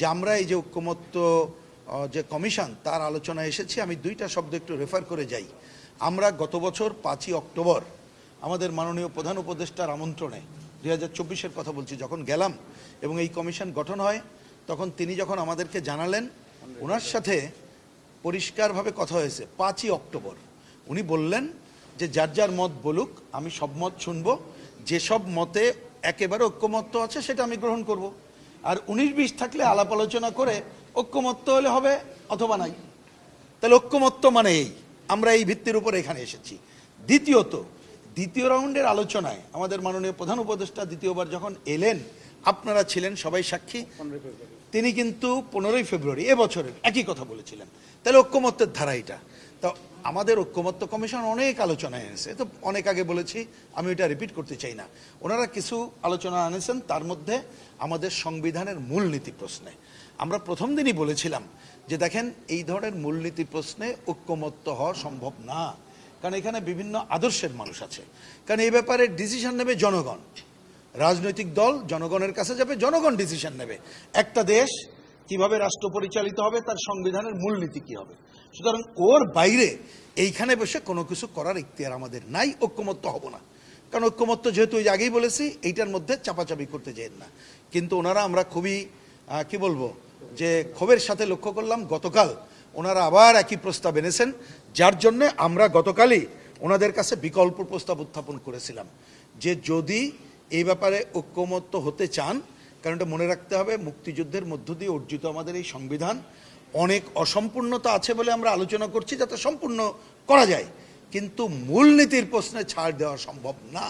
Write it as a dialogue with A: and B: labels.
A: যে আমরা এই যে ঐক্যমত্য যে কমিশন তার আলোচনায় এসেছি। আমি দুইটা শব্দ একটু রেফার করে যাই। আমরা গত বছর 5ই অক্টোবর আমাদের মাননীয় প্রধান উপদেষ্টার আমন্ত্রণে 2024-এর কথা বলছি, যখন গেলাম এবং এই কমিশন গঠন হয়, তখন তিনি যখন আমাদেরকে জানালেন, ওনার সাথে পরিষ্কারভাবে কথা হয়েছে 5ই অক্টোবর। উনি বললেন যে যার যার মত বলুক, আমি সব মত শুনব, যেসব মতে একেবারে ঐক্যমত্য আছে সেটা আমি গ্রহণ করব, আর 19-20 থাকলে আলাপ আলোচনা করে ঐক্যমত্য হলে হবে অথবা নাই। তাহলে ঐক্যমত্য মানে এই, আমরা এই ভিত্তির উপর এখানে এসেছি। দ্বিতীয় রাউন্ডের আলোচনায় আমাদের মাননীয় প্রধান উপদেষ্টা দ্বিতীয়বার যখন এলেন, আপনারা ছিলেন সবাই সাক্ষী, তিনি কিন্তু 15ই ফেব্রুয়ারি এবছরের একই কথা বলেছিলেন। তাহলে ঐক্যমত্যের ধারা এটা। তো আমাদের ঐক্যমত্য কমিশন অনেক আলোচনায় এনেছে, তো অনেক আগে বলেছি, আমি এটা রিপিট করতে চাই না। ওনারা কিছু আলোচনা এনেছেন, তার মধ্যে আমাদের সংবিধানের মূলনীতি প্রশ্নে আমরা প্রথম দিনই বলেছিলাম যে দেখেন, এই ধরনের মূলনীতি প্রশ্নে ঐক্যমত্য হওয়া সম্ভব না, কারণ এখানে বিভিন্ন আদর্শের মানুষ আছে। কারণ এই ব্যাপারে ডিসিশন নেবে জনগণ, রাজনৈতিক দল জনগণের কাছে যাবে, জনগণ ডিসিশন নেবে একটা দেশ কিভাবে রাষ্ট্র পরিচালিত হবে, তার সংবিধানের মূলনীতি কি হবে। সুতরাং ওর বাইরে এইখানে বসে কোনো কিছু করার ইখতিয়ার আমাদের নাই, ঐক্যমত্য হব না। কারণ ঐক্যমত্য যেহেতু ওই আগেই বলেছি, এইটার মধ্যে চাপাচাপি করতে যেন না। কিন্তু ওনারা, আমরা খুবই কি বলবো, যে ক্ষোভের সাথে লক্ষ্য করলাম গতকাল ওনারা আবার একই প্রস্তাব এনেছেন, যার জন্যে আমরা গতকালই ওনাদের কাছে বিকল্প প্রস্তাব উত্থাপন করেছিলাম যে যদি এই ব্যাপারে ঐক্যমত্য হতে চান, কারণ এটা মনে রাখতে হবে, মুক্তিযুদ্ধের মধ্য দিয়ে অর্জিত আমাদের এই সংবিধান অনেক অসম্পূর্ণতা আছে বলে আমরা আলোচনা করছি যাতে সম্পূর্ণ করা যায়, কিন্তু মূলনীতির প্রশ্নে ছাড় দেওয়া সম্ভব না।